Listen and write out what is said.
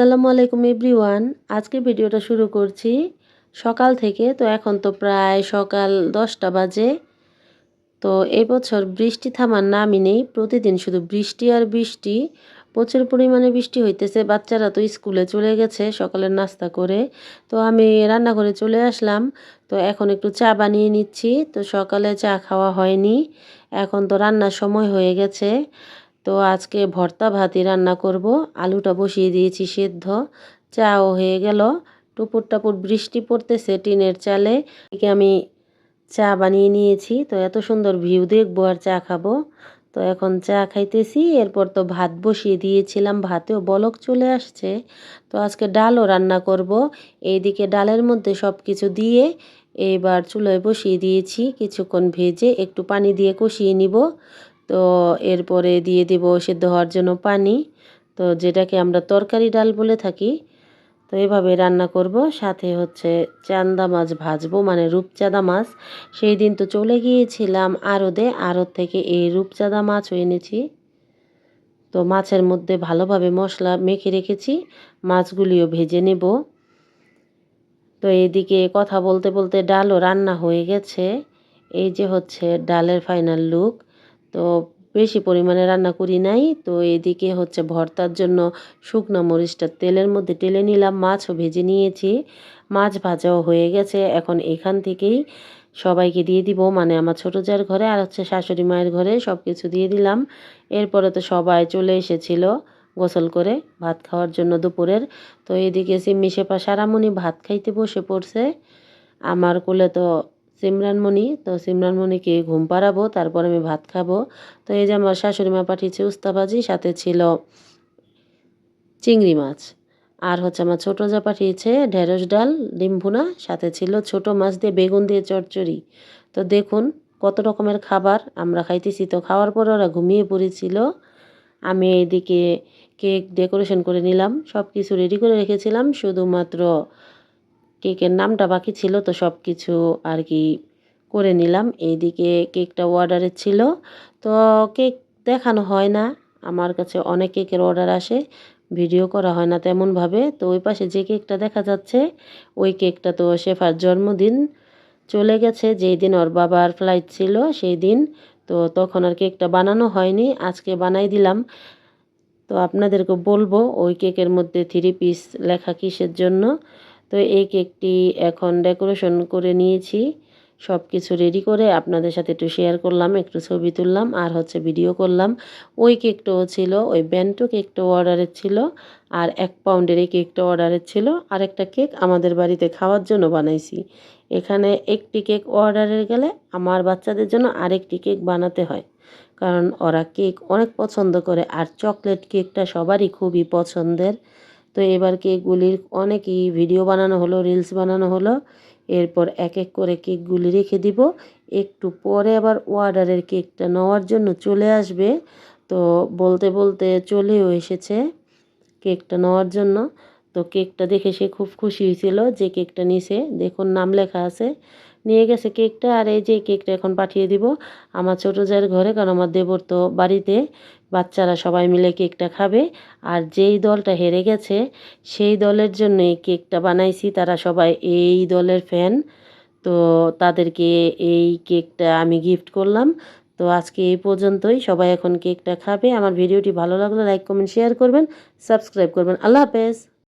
আসসালামু আলাইকুম এভরিওয়ান। আজকে ভিডিওটা শুরু করছি সকাল থেকে। তো এখন তো প্রায় সকাল 10টা বাজে। তো এই বছর বৃষ্টি থামার নামই নেই, প্রতিদিন শুধু বৃষ্টি আর বৃষ্টি। প্রচুর পরিমাণে বৃষ্টি হইতেছে, বাচ্চারা তো স্কুলে চলে গেছে সকালের নাস্তা করে। তো আমি রান্নাঘরে চলে আসলাম। তো এখন একটু চা বানিয়ে নিচ্ছি। তো সকালে চা খাওয়া হয়নি, এখন তো রান্নার সময় হয়ে গেছে। তো আজকে ভর্তা ভাতই রান্না করব। আলুটা বসিয়ে দিয়েছি সেদ্ধ, চাও হয়ে গেল। টুপুর টাপুর বৃষ্টি পড়তেছে টিনের চালে, এদিকে আমি চা বানিয়ে নিয়েছি। তো এত সুন্দর ভিউ দেখবো আর চা খাবো। তো এখন চা খাইতেছি, এরপর তো ভাত বসিয়ে দিয়েছিলাম, ভাতেও বলক চলে আসছে। তো আজকে ডালও রান্না করব। এইদিকে ডালের মধ্যে সব কিছু দিয়ে এবার চুলোয় বসিয়ে দিয়েছি, কিছুক্ষণ ভেজে একটু পানি দিয়ে কষিয়ে নিব। তো এরপরে দিয়ে দিব সেদ্ধ হওয়ার জন্য পানি, তো যেটাকে আমরা তরকারি ডাল বলে থাকি। তো এভাবে রান্না করব। সাথে হচ্ছে চান্দা মাছ ভাজবো, মানে রূপচাঁদা মাছ। সেই দিন তো চলে গিয়েছিলাম আড়তে, আড়ত থেকে এই রূপচাঁদা মাছও এনেছি। তো মাছের মধ্যে ভালোভাবে মশলা মেখে রেখেছি, মাছগুলিও ভেজে নেব। তো এইদিকে কথা বলতে বলতে ডালও রান্না হয়ে গেছে। এই যে হচ্ছে ডালের ফাইনাল লুক। তো বেশি পরিমাণে রান্না করি নাই। তো এদিকে হচ্ছে ভর্তার জন্য শুকনো মরিচটা তেলের মধ্যে টেলে নিলাম, মাছও ভেজে নিয়েছি, মাছ ভাজাও হয়ে গেছে। এখন এখান থেকেই সবাইকে দিয়ে দিব, মানে আমার ছোটো জার ঘরে আর হচ্ছে শাশুড়ি মায়ের ঘরে সব কিছু দিয়ে দিলাম। এরপরে তো সবাই চলে এসেছিল গোসল করে ভাত খাওয়ার জন্য দুপুরের। তো এদিকে সিম্মি শেফা সারামণি ভাত খাইতে বসে পড়ছে। আমার কোলে তো সিমরানমণি, তো সিমরানমণিকে ঘুম পাড়াবো, তারপর আমি ভাত খাবো। তো এই যে আমার শাশুড়ি মা পাঠিয়েছে উস্তা ভাজি, সাথে ছিল চিংড়ি মাছ। আর হচ্ছে আমার ছোটো যা পাঠিয়েছে ঢেঁড়স ডাল, ডিম ভুনা, সাথে ছিল ছোটো মাছ দিয়ে বেগুন দিয়ে চচ্চড়ি। তো দেখুন কত রকমের খাবার আমরা খাইতেছি। তো খাওয়ার পরে ওরা ঘুমিয়ে পড়েছিল। আমি এইদিকে কেক ডেকোরেশন করে নিলাম, সব কিছু রেডি করে রেখেছিলাম, শুধুমাত্র কেকের নামটা বাকি ছিল। তো সব কিছু আর কি করে নিলাম। এইদিকে কেকটা অর্ডারের ছিল, তো কেক দেখানো হয় না, আমার কাছে অনেক কেকের অর্ডার আসে, ভিডিও করা হয় না তেমনভাবে। তো ওই পাশে যে কেকটা দেখা যাচ্ছে ওই কেকটা তো শেফার জন্মদিন চলে গেছে, যেই দিন ওর বাবার ফ্লাইট ছিল সেই দিন। তো তখন আর কেকটা বানানো হয়নি, আজকে বানাই দিলাম। তো আপনাদেরকে বলবো ওই কেকের মধ্যে 3 পিস লেখা কিসের জন্য। তো এই কেকটি এখন ডেকোরেশন করে নিয়েছি, সব কিছু রেডি করে আপনাদের সাথে একটু শেয়ার করলাম, একটু ছবি তুললাম আর হচ্ছে ভিডিও করলাম। ওই কেকটাও ছিল, ওই ব্যান্টো কেকটাও অর্ডারের ছিল, আর 1 পাউন্ডের এই কেকটা অর্ডারের ছিল। আর একটা কেক আমাদের বাড়িতে খাওয়ার জন্য বানাইছি। এখানে একটি কেক অর্ডারের গেলে আমার বাচ্চাদের জন্য আরেকটি কেক বানাতে হয়, কারণ ওরা কেক অনেক পছন্দ করে, আর চকলেট কেকটা সবারই খুবই পছন্দের। তো এবার কেকগুলির অনেকই ভিডিও বানানো হলো, রিলস বানানো হলো। এরপর এক এক করে কেকগুলি রেখে দিব, একটু পরে আবার অর্ডারের কেকটা নেওয়ার জন্য চলে আসবে। তো বলতে বলতে চলেও এসেছে কেকটা নেওয়ার জন্য। তো কেকটা দেখে সে খুব খুশি হয়েছিল, যে কেকটা নিছে দেখুন নাম লেখা আছে, নিয়ে গেছে কেকটা। আর এই যে কেকটা এখন পাঠিয়ে দিব আমার ছোটো জায়ের ঘরে, কারণ আমার দেবর তো বাড়িতে, বাচ্চারা সবাই মিলে কেকটা খাবে। আর যেই দলটা হেরে গেছে সেই দলের জন্য এই কেকটা বানাইছি, তারা সবাই এই দলের ফ্যান। তো তাদেরকে এই কেকটা আমি গিফট করলাম। তো আজকে এই পর্যন্তই, সবাই এখন কেকটা খাবে। আমার ভিডিওটি ভালো লাগলে লাইক কমেন্ট শেয়ার করবেন, সাবস্ক্রাইব করবেন। আল্লাহ হাফেজ।